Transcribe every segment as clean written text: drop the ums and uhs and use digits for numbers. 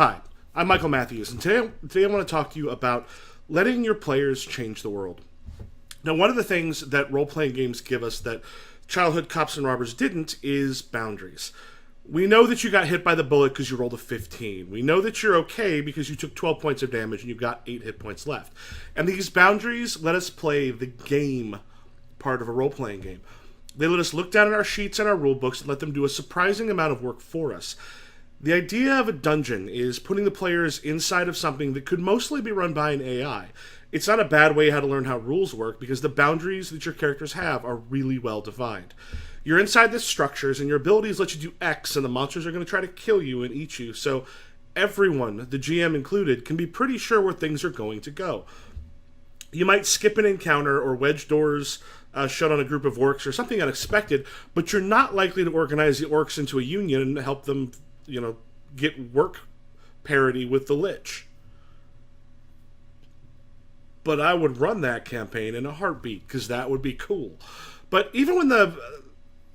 Hi, I'm Michael Matthews, and today I want to talk to you about letting your players change the world. Now, one of the things that role playing games give us that childhood cops and robbers didn't is boundaries. We know that you got hit by the bullet because you rolled a 15. We know that you're okay because you took 12 points of damage and you've got 8 hit points left. And these boundaries let us play the game part of a role playing game. They let us look down at our sheets and our rule books and let them do a surprising amount of work for us. The idea of a dungeon is putting the players inside of something that could mostly be run by an AI. It's not a bad way how to learn how rules work because the boundaries that your characters have are really well defined. You're inside the structures and your abilities let you do X and the monsters are going to try to kill you and eat you, so everyone, the GM included, can be pretty sure where things are going to go. You might skip an encounter or wedge doors shut on a group of orcs or something unexpected, but you're not likely to organize the orcs into a union and help them get work parity with the Lich. But I would run that campaign in a heartbeat, because that would be cool. But even when the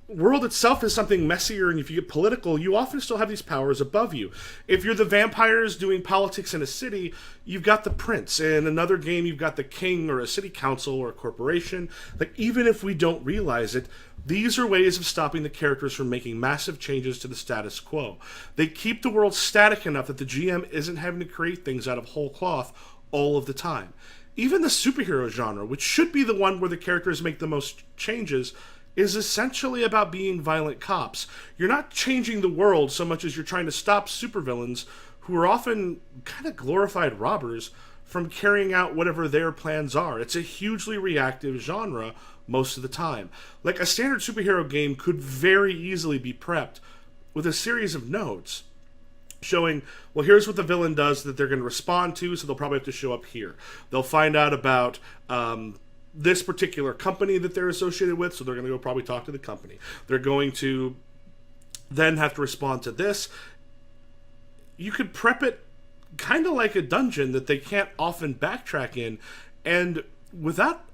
world itself is something messier, and if you get political, you often still have these powers above you. If you're the vampires doing politics in a city, you've got the prince. In another game, you've got the king or a city council or a corporation. Like, even if we don't realize it, these are ways of stopping the characters from making massive changes to the status quo. They keep the world static enough that the GM isn't having to create things out of whole cloth all of the time. Even the superhero genre, which should be the one where the characters make the most changes, is essentially about being violent cops. You're not changing the world so much as you're trying to stop supervillains, who are often kind of glorified robbers, from carrying out whatever their plans are. It's a hugely reactive genre most of the time. Like, a standard superhero game could very easily be prepped with a series of notes showing, well, here's what the villain does that they're going to respond to, so they'll probably have to show up here. They'll find out about this particular company that they're associated with, so they're going to go probably talk to the company. They're going to then have to respond to this. You could prep it kind of like a dungeon that they can't often backtrack in, and without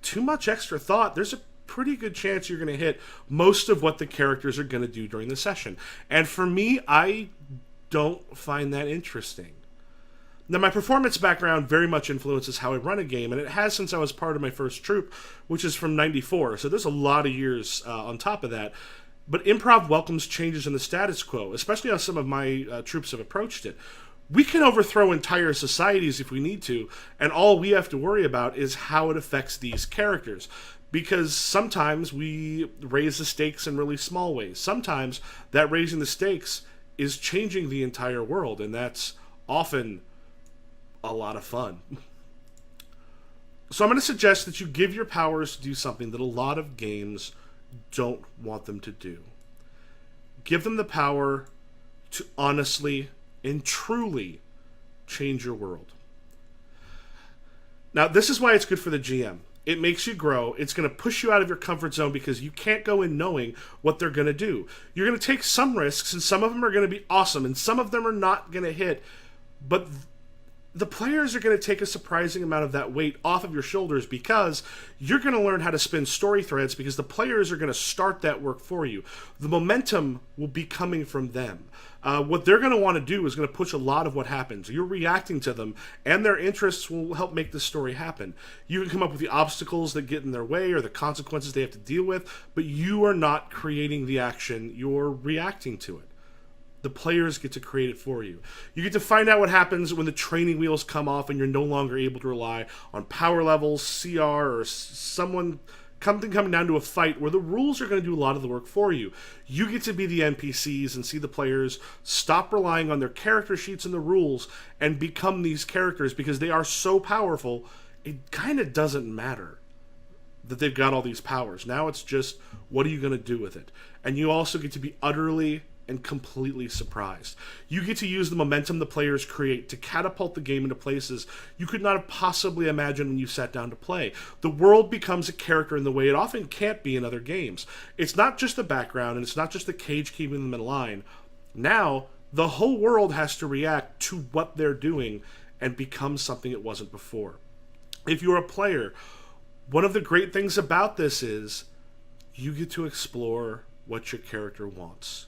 too much extra thought, there's a pretty good chance you're going to hit most of what the characters are going to do during the session. And for me, I don't find that interesting. Now, my performance background very much influences how I run a game, and it has since I was part of my first troupe, which is from '94, so there's a lot of years on top of that. But improv welcomes changes in the status quo, especially how some of my troops have approached it. We can overthrow entire societies if we need to, and all we have to worry about is how it affects these characters. Because sometimes we raise the stakes in really small ways. Sometimes that raising the stakes is changing the entire world, and that's often a lot of fun. So I'm going to suggest that you give your powers to do something that a lot of games don't want them to do. Give them the power to honestly and truly change your world. Now, this is why it's good for the GM. It makes you grow. It's going to push you out of your comfort zone because you can't go in knowing what they're going to do. You're going to take some risks, and some of them are going to be awesome, and some of them are not going to hit. But the players are going to take a surprising amount of that weight off of your shoulders because you're going to learn how to spin story threads because the players are going to start that work for you. The momentum will be coming from them. What they're going to want to do is going to push a lot of what happens. You're reacting to them, and their interests will help make the story happen. You can come up with the obstacles that get in their way or the consequences they have to deal with, but you are not creating the action. You're reacting to it. The players get to create it for you. You get to find out what happens when the training wheels come off and you're no longer able to rely on power levels, CR, or something coming down to a fight where the rules are going to do a lot of the work for you. You get to be the NPCs and see the players stop relying on their character sheets and the rules and become these characters because they are so powerful, it kind of doesn't matter that they've got all these powers. Now it's just, what are you going to do with it? And you also get to be utterly and completely surprised. You get to use the momentum the players create to catapult the game into places you could not have possibly imagined when you sat down to play. The world becomes a character in the way it often can't be in other games. It's not just the background, and it's not just the cage keeping them in line. Now, the whole world has to react to what they're doing and become something it wasn't before. If you're a player, one of the great things about this is you get to explore what your character wants.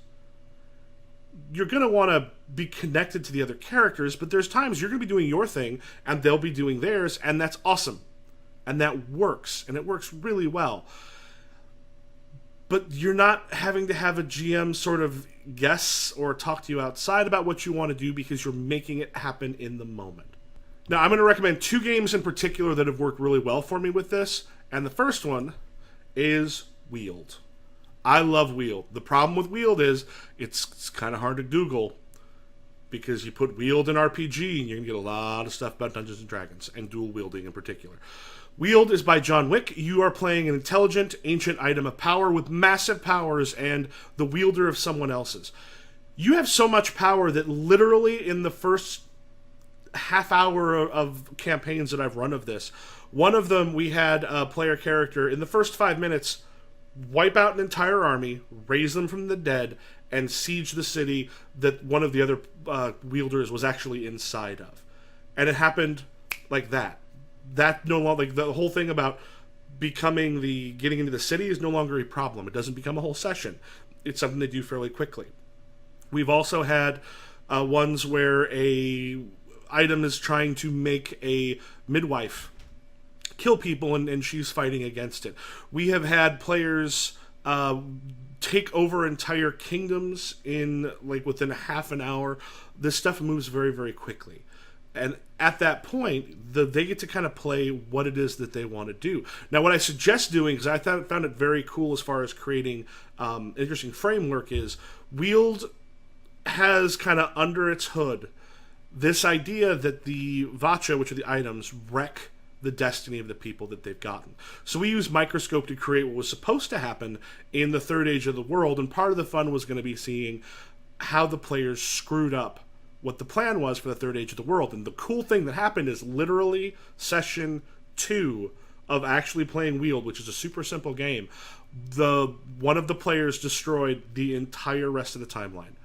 you're going to want to be connected to the other characters, but there's times you're going to be doing your thing and they'll be doing theirs, and that's awesome. And that works, and it works really well. But you're not having to have a GM sort of guess or talk to you outside about what you want to do because you're making it happen in the moment. Now, I'm going to recommend 2 games in particular that have worked really well for me with this, and the first one is Wheeled. I love Wheeled. The problem with Wheeled is it's kind of hard to Google because you put Wheeled in RPG and you're going to get a lot of stuff about Dungeons & Dragons and dual wielding in particular. Wheeled is by John Wick. You are playing an intelligent, ancient item of power with massive powers and the wielder of someone else's. You have so much power that literally in the first half hour of campaigns that I've run of this, one of them we had a player character in the first 5 minutes wipe out an entire army, raise them from the dead, and siege the city that one of the other wielders was actually inside of. And it happened like that. That no longer, like the whole thing about getting into the city is no longer a problem. It doesn't become a whole session. It's something they do fairly quickly. We've also had ones where a item is trying to make a midwife kill people, and she's fighting against it. We have had players take over entire kingdoms in within half an hour. This stuff moves very, very quickly. And at that point, they get to kind of play what it is that they want to do. Now, what I suggest doing, because I found it very cool as far as creating interesting framework, is Wield has kind of under its hood this idea that the Vacha, which are the items, wreck the destiny of the people that they've gotten. So we use Microscope to create what was supposed to happen in the third age of the world, and part of the fun was going to be seeing how the players screwed up what the plan was for the third age of the world. And the cool thing that happened is literally session 2 of actually playing Wield, which is a super simple game, one of the players destroyed the entire rest of the timeline.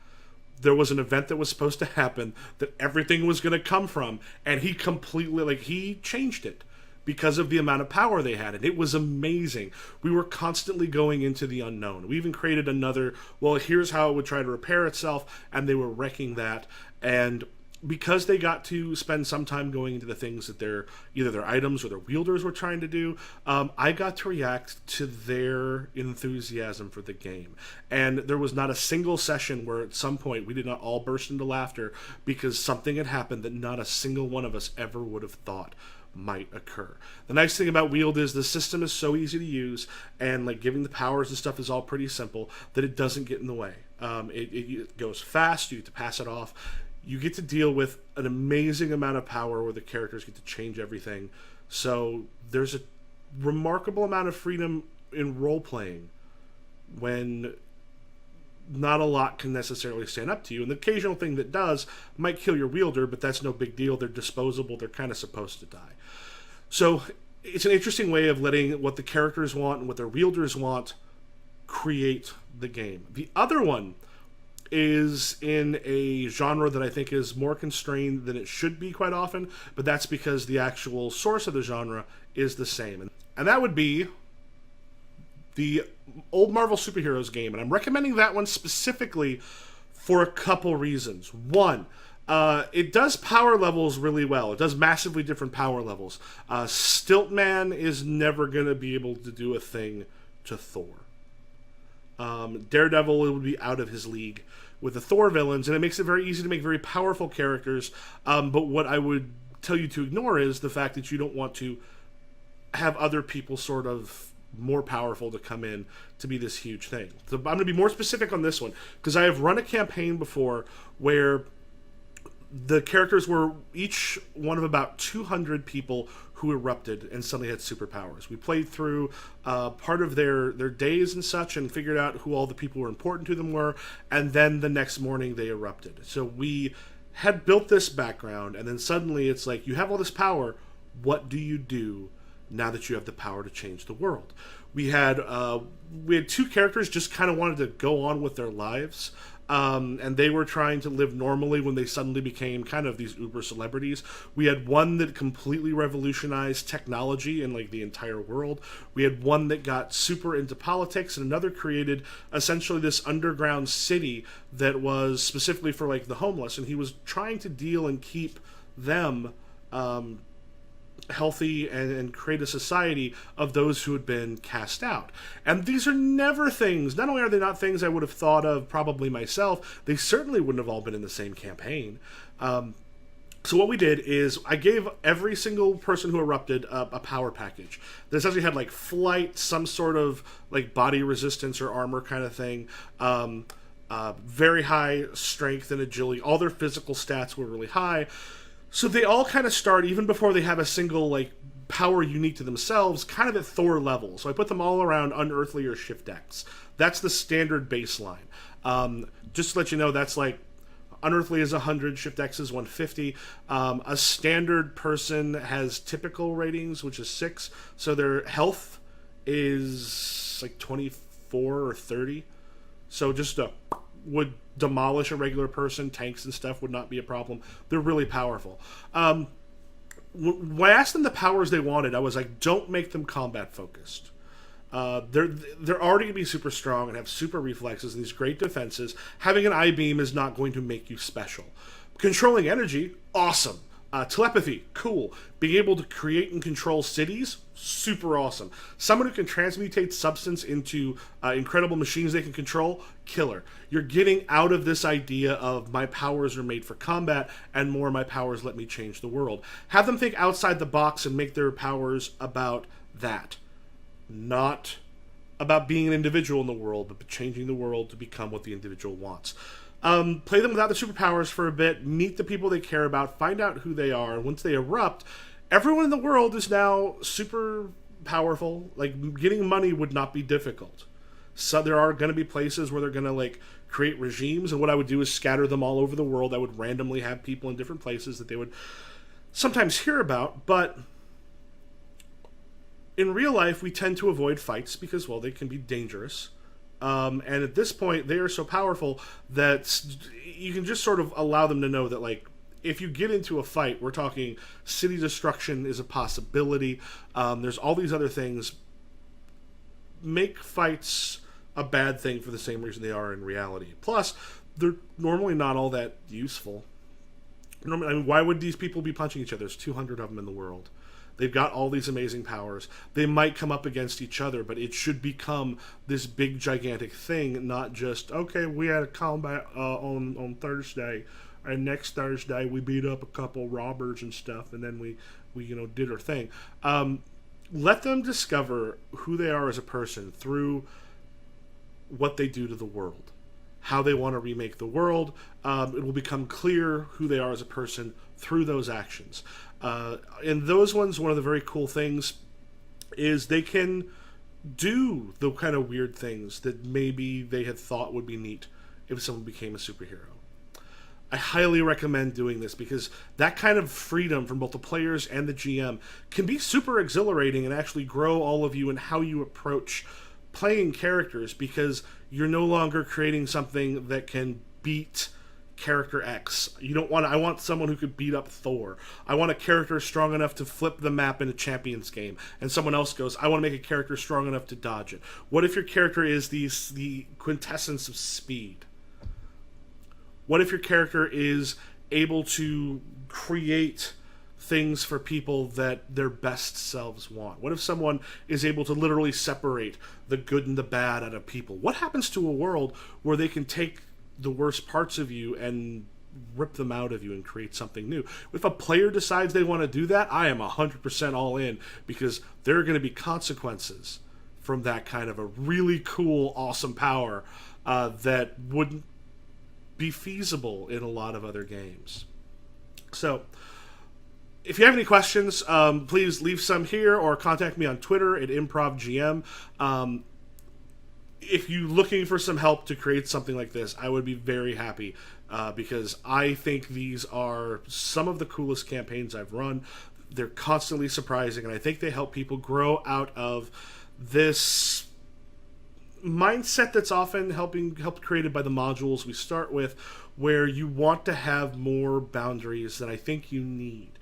There was an event that was supposed to happen that everything was going to come from, and he completely, he changed it because of the amount of power they had. And it was amazing. We were constantly going into the unknown. We even created another, here's how it would try to repair itself, and they were wrecking that. And because they got to spend some time going into the things that either their items or their wielders were trying to do, I got to react to their enthusiasm for the game. And there was not a single session where at some point we did not all burst into laughter because something had happened that not a single one of us ever would have thought might occur. The nice thing about Wield is the system is so easy to use, and giving the powers and stuff is all pretty simple, that it doesn't get in the way. It goes fast. You get to pass it off. You get to deal with an amazing amount of power where the characters get to change everything. So there's a remarkable amount of freedom in role-playing when not a lot can necessarily stand up to you. And the occasional thing that does might kill your wielder, but that's no big deal. They're disposable. They're kind of supposed to die. So it's an interesting way of letting what the characters want and what their wielders want create the game. The other one is in a genre that I think is more constrained than it should be quite often, but that's because the actual source of the genre is the same. And that would be the old Marvel Superheroes game. And I'm recommending that one specifically for a couple reasons. One, it does power levels really well. It does massively different power levels. Stiltman is never going to be able to do a thing to Thor. Daredevil would be out of his league with the Thor villains, and it makes it very easy to make very powerful characters. But what I would tell you to ignore is the fact that you don't want to have other people sort of more powerful to come in to be this huge thing. So I'm going to be more specific on this one, because I have run a campaign before where the characters were each one of about 200 people who erupted and suddenly had superpowers. We played through part of their days and such and figured out who all the people who were important to them were, and then the next morning they erupted. So we had built this background, and then suddenly it's like, you have all this power, what do you do now that you have the power to change the world? We had 2 characters just kind of wanted to go on with their lives. and they were trying to live normally when they suddenly became kind of these uber celebrities. We had one that completely revolutionized technology in like the entire world. We had one that got super into politics, and another created essentially this underground city that was specifically for like the homeless, and he was trying to deal and keep them healthy and create a society of those who had been cast out. And these are never things, not only are they not things I would have thought of probably myself, they certainly wouldn't have all been in the same campaign. So what we did is I gave every single person who erupted a power package. This actually had like flight, some sort of like body resistance or armor kind of thing, very high strength and agility. All their physical stats were really high. So they all kind of start, even before they have a single like power unique to themselves, kind of at Thor level. So I put them all around Unearthly or Shift X. That's the standard baseline. Just to let you know, that's like Unearthly is 100, Shift X is 150. A standard person has typical ratings, which is 6. So their health is like 24 or 30. So just would demolish a regular person. Tanks and stuff would not be a problem. They're really powerful. When I asked them the powers they wanted, I was like, don't make them combat focused. They're already going to be super strong and have super reflexes and these great defenses. Having an I-beam is not going to make you special. Controlling energy, awesome. Telepathy, cool. Being able to create and control cities, super awesome. Someone who can transmutate substance into incredible machines they can control, killer. You're getting out of this idea of my powers are made for combat and more my powers let me change the world. Have them think outside the box and make their powers about that. Not about being an individual in the world, but changing the world to become what the individual wants. Play them without the superpowers for a bit, meet the people they care about, find out who they are, and once they erupt, everyone in the world is now super powerful. Like, getting money would not be difficult. So there are going to be places where they're going to, like, create regimes, and what I would do is scatter them all over the world. I would randomly have people in different places that they would sometimes hear about, but in real life, we tend to avoid fights because, well, they can be dangerous. And at this point, they are so powerful that you can just sort of allow them to know that, like, if you get into a fight, we're talking city destruction is a possibility. There's all these other things. Make fights a bad thing for the same reason they are in reality. Plus, they're normally not all that useful. I mean, why would these people be punching each other? There's 200 of them in the world. They've got all these amazing powers. They might come up against each other, but it should become this big, gigantic thing, not just, okay, we had a combat on Thursday, and next Thursday we beat up a couple robbers and stuff, and then we did our thing. Let them discover who they are as a person through what they do to the world, how they want to remake the world. It will become clear who they are as a person through those actions. And those ones, one of the very cool things is they can do the kind of weird things that maybe they had thought would be neat if someone became a superhero. I highly recommend doing this because that kind of freedom from both the players and the GM can be super exhilarating and actually grow all of you in how you approach playing characters, because you're no longer creating something that can beat character X. I want someone who could beat up Thor. I want a character strong enough to flip the map in a Champions game. And someone else goes, I want to make a character strong enough to dodge it. What if your character is the quintessence of speed? What if your character is able to create things for people that their best selves want? What if someone is able to literally separate the good and the bad out of people? What happens to a world where they can take the worst parts of you and rip them out of you and create something new? If a player decides they want to do that, I am 100% all in, because there are going to be consequences from that kind of a really cool, awesome power that wouldn't be feasible in a lot of other games. So, if you have any questions, please leave some here or contact me on Twitter at ImprovGM. If you're looking for some help to create something like this, I would be very happy, because I think these are some of the coolest campaigns I've run. They're constantly surprising, and I think they help people grow out of this mindset that's often helped created by the modules we start with, where you want to have more boundaries than I think you need.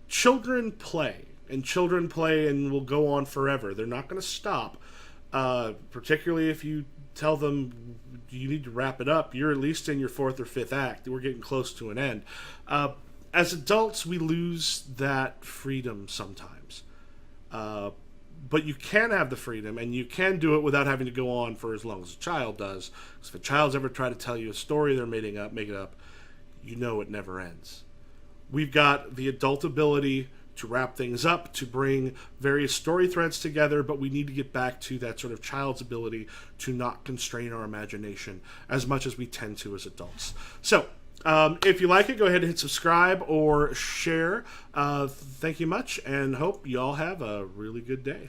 Children play, and children play and will go on forever. They're not going to stop, particularly if you tell them you need to wrap it up. You're at least in your fourth or fifth act. We're getting close to an end. As adults, we lose that freedom sometimes. But you can have the freedom, and you can do it without having to go on for as long as a child does. Because if a child's ever tried to tell you a story they're making up, you know it never ends. We've got the adult ability to wrap things up, to bring various story threads together, but we need to get back to that sort of child's ability to not constrain our imagination as much as we tend to as adults. So, if you like it, go ahead and hit subscribe or share. Thank you much, and hope you all have a really good day.